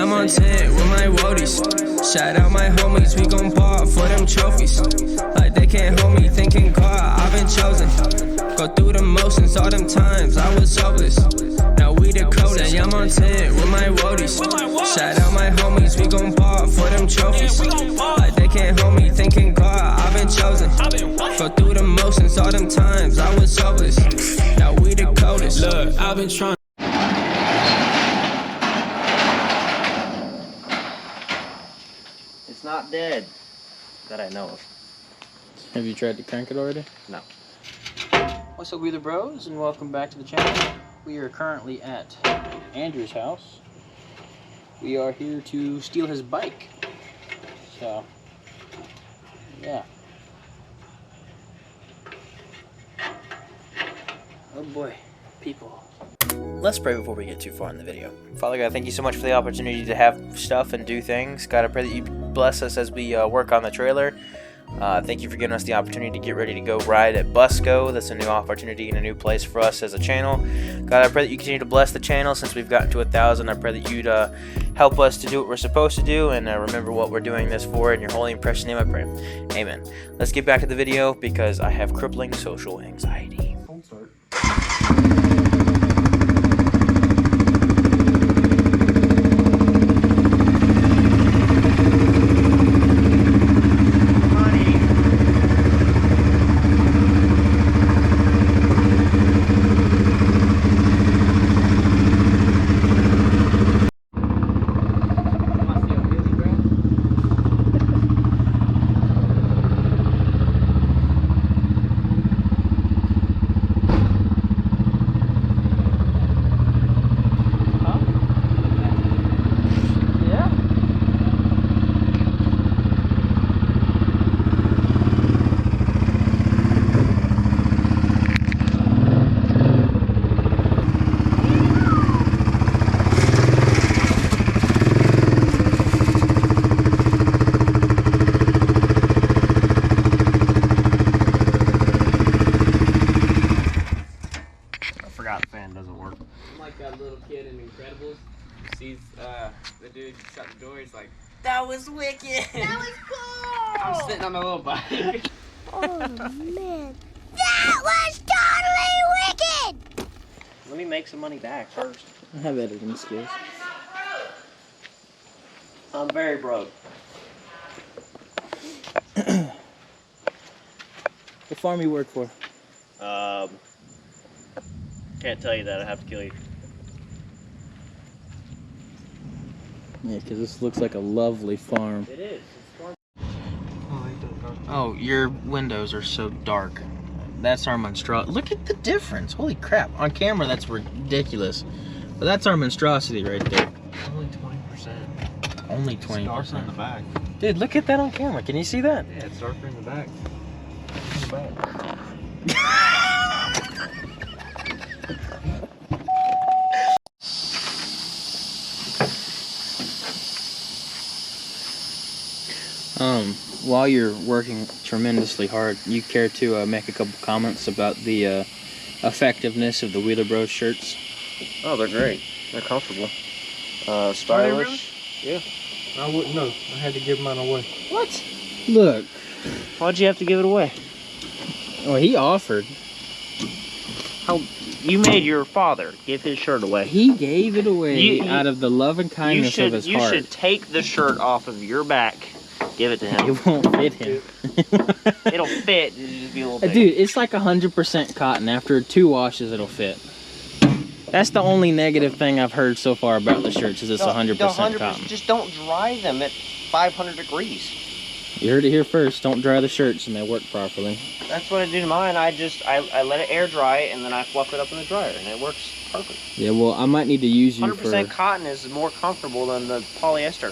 I'm on 10 with my woadies. Shout out my homies, we gon' ball for them trophies. Like they can't hold me, thinking God, I've been chosen. Go through the motions, all them times I was hopeless. Now we the coldest. I'm on 10 with my woadies. Shout out my homies, we gon' ball for them trophies. Like they can't hold me, thinking God, I've been chosen. Go through the motions, all them times I was hopeless. Now we the coldest. Look, I've been trying. It's not dead that I know of. Have you tried to crank it already? No. What's up, Wheeler Bros, and welcome back to the channel. We are currently at Andrew's house. We are here to steal his bike. So, yeah. Oh boy, people. Let's pray before we get too far in the video. Father God, thank you so much for the opportunity to have stuff and do things. God, I pray that you bless us as we work on the trailer. Thank you for giving us the opportunity to get ready to go ride at Busco. That's a new opportunity and a new place for us as a channel. God, I pray that you continue to bless the channel since we've gotten to 1,000. I pray that you'd help us to do what we're supposed to do and remember what we're doing this for. In your holy and precious name I pray. Amen. Let's get back to the video because I have crippling social anxiety. Doesn't work. I'm like that little kid in Incredibles. Sees the dude shut the door. He's like, "That was wicked. That was cool." I'm sitting on my little bike. Oh man, that was totally wicked. Let me make some money back first. I have editing skills. I'm very broke. What farm you work for? Can't tell you that. I have to kill you. Yeah, because this looks like a lovely farm. It is. Oh, your windows are so dark. That's our monstrosity. Look at the difference. Holy crap. On camera, that's ridiculous. But that's our monstrosity right there. Only 20%. Only 20%. It's darker in the back. Dude, look at that on camera. Can you see that? Yeah, it's darker in the back. In the back. While you're working tremendously hard, you care to make a couple comments about the effectiveness of the Wheeler Bros shirts? Oh, they're great. They're comfortable. Stylish. Yeah. I wouldn't know. I had to give mine away. What? Look. Why'd you have to give it away? Oh, he offered. How? You made your father give his shirt away. He gave it away out of the love and kindness of his heart. You should take the shirt off of your back. Give it to him. It won't fit him. It'll fit. It'll just be a little big. Dude, it's like 100% cotton. After 2 washes, it'll fit. That's the only negative thing I've heard so far about the shirts is it's 100% cotton. Just don't dry them at 500 degrees. You heard it here first. Don't dry the shirts and they work properly. That's what I do to mine. I let it air dry and then I fluff it up in the dryer and it works perfect. Yeah, well, I might need to use you 100% cotton is more comfortable than the polyester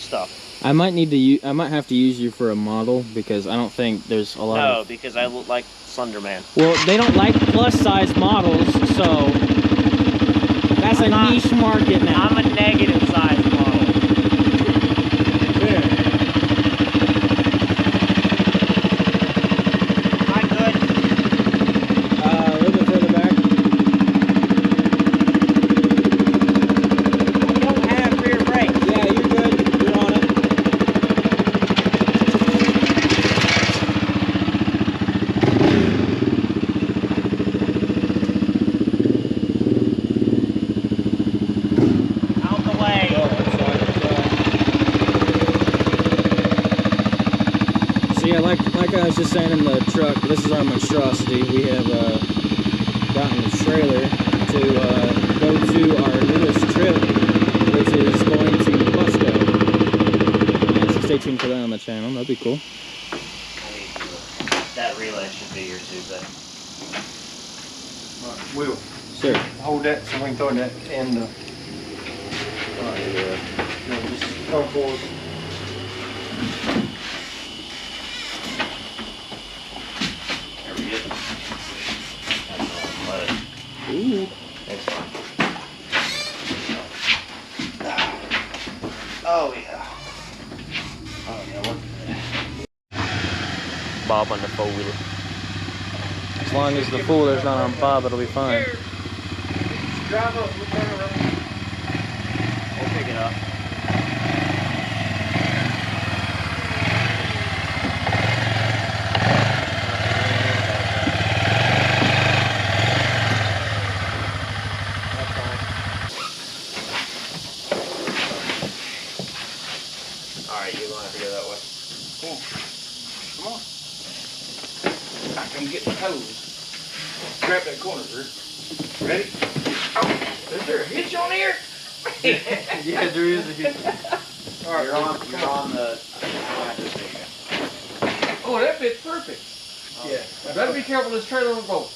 stuff. I might have to use you for a model because I don't think there's a lot of... No, because I look like Slender Man. Well, they don't like plus-size models, so that's a niche market now. I'm a negative size model. Yeah. Am I good? A little bit further back. I don't have rear brakes. was just saying in the truck, this is our monstrosity. We have gotten the trailer to go to our newest trip, which is going to Busco. Yeah, so stay tuned for that on the channel. That'd be cool. That relay should be here too, but Will, Sure. hold that so we can throw that in the. Just come forward. there we go. Let it. Ooh. It's fine. Oh yeah. Oh yeah. Bob on the 4-wheeler. As long as the fooler's not on Bob, it'll be fine. Drive up, we'll turn around. We'll pick it up. Alright, you're gonna have to go that way. Cool. Come on. I can get my toes. Grab that corner, Drew. Ready? Oh, is there a hitch on here? Yeah, there is a hitch. All right, You're on the. Oh, that fits perfect. Yeah. Better be careful, this trailer will go.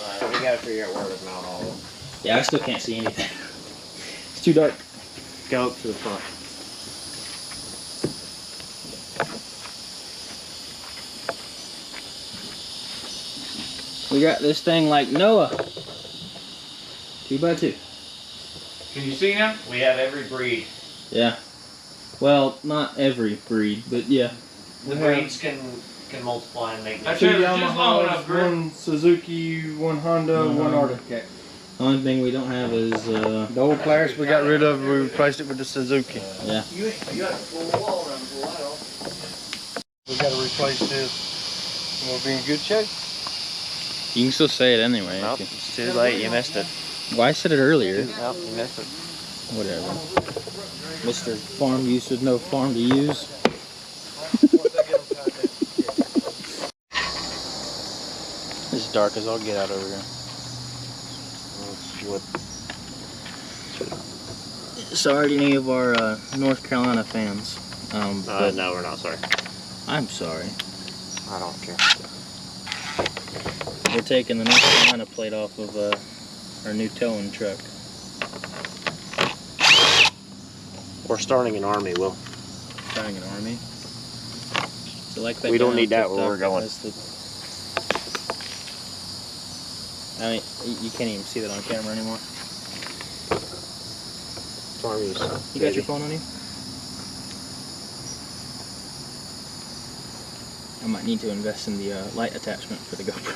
Alright, we gotta figure out where to mount all of them. Yeah, I still can't see anything. It's too dark. Go up to the front. We got this thing like Noah. 2x2. Can you see now? We have every breed. Yeah. Well, not every breed, but yeah. The breeds can multiply and make. I Two tell you, just long enough, one Suzuki, one Honda, one Arctic Cat. The only thing we don't have is The old Polaris we got rid of, we replaced it with the Suzuki. yeah. You got a full wall around for a while. We got to replace this. We'll be in good shape. You can still say it anyway. Nope, it's too late. You missed it. Well, I said it earlier. Nope, you missed it. Whatever. Mr. Farm Use with no farm to use. It's dark as all get out over here. Sorry to any of our North Carolina fans. But No, we're not sorry. I'm sorry. I don't care. We're taking the North Carolina plate off of our new towing truck. We're starting an army, Will. Starting an army. So like that We don't guy need on that where we're TikTok going. has I mean, you can't even see that on camera anymore. Armies. You got your phone on you? I might need to invest in the light attachment for the GoPro.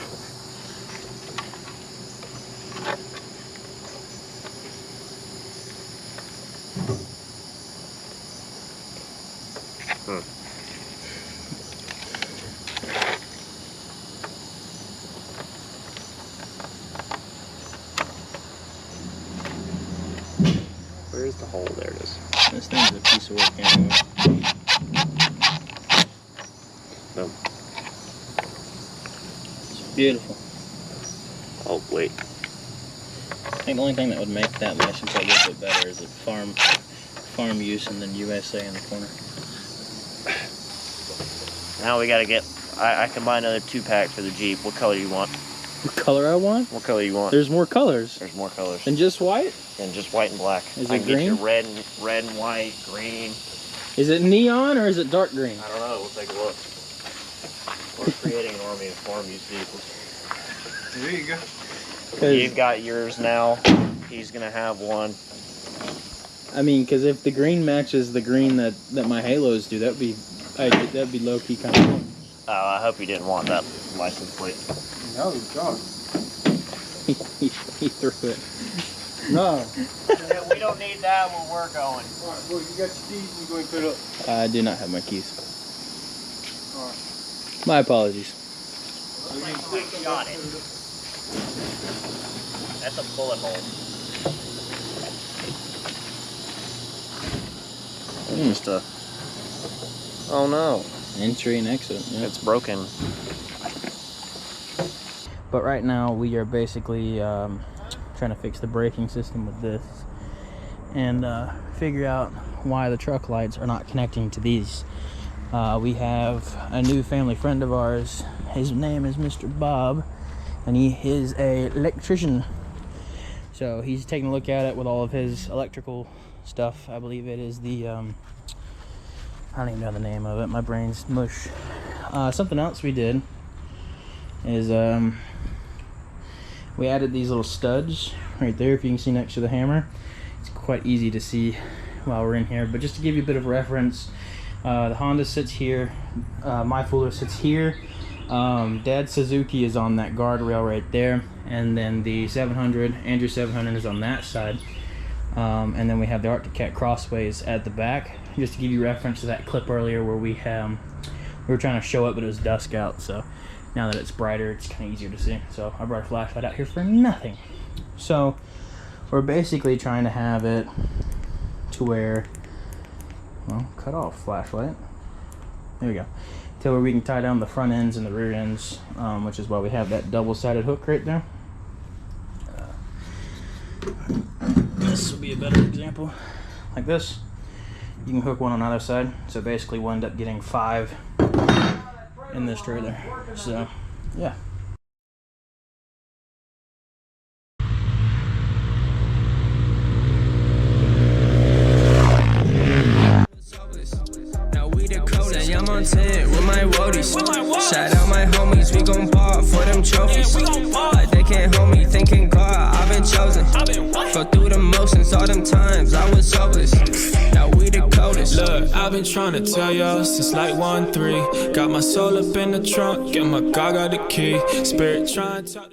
Where's the hole? There it is. This thing's a piece of work anyway. No. It's beautiful. Oh, wait. I think the only thing that would make that license a little bit better is the farm use and then USA in the corner. Now we gotta get. I can buy another 2-pack for the Jeep. What color do you want? What color I want? What color you want? There's more colors There's more colors than just white. than just white and black. Is I it can get you green? red and white, green. Is it neon or is it dark green? I don't know. We'll take a look. We're creating an army of farm use vehicles. There you go. 'Cause, You've got yours now. He's gonna have one. I mean, because if the green matches the green that my halos do, that'd be low key kind of cool. Oh, I hope you didn't want that license plate. No, God. he threw it. No. We don't need that where we're going. All right, well, you got your keys and you're going to put it up. I do not have my keys. All right. My apologies. We got it. That's a bullet hole. Mm. Just a. Oh no. Entry and exit. Yeah. It's broken. But right now we are basically trying to fix the braking system with this and figure out why the truck lights are not connecting to these. We have a new family friend of ours. His name is Mr. Bob, and he is a electrician. So he's taking a look at it with all of his electrical stuff. I believe it is the I don't even know the name of it. My brain's mush. Something else we did is we added these little studs right there, if you can see next to the hammer. It's quite easy to see while we're in here, but just to give you a bit of reference, the Honda sits here, my Fuller sits here, Dad's Suzuki is on that guardrail right there, and then the 700, Andrew 700 is on that side, and then we have the Arctic Cat Crossways at the back, just to give you reference to that clip earlier where we were trying to show it, but it was dusk out, so now that it's brighter, it's kind of easier to see. So I brought a flashlight out here for nothing. So we're basically trying to have it to where, well, cut off flashlight. There we go. To where we can tie down the front ends and the rear ends, which is why we have that double-sided hook right there. This will be a better example. Like this, you can hook one on either side. So basically we'll end up getting 5 in this trailer. So yeah. Now we the coldest. Say I'm on 10 with my woadies. Shout out my homies, we gon' ball for them trophies. Like they can't hold me, thinking God, I've been chosen. Go through the motions all them times, I was hopeless. Now we the coldest. Look, I've been trying to tell y'all since like 1-3. Got my soul up in the trunk, get my God got the key. Spirit trying to talk.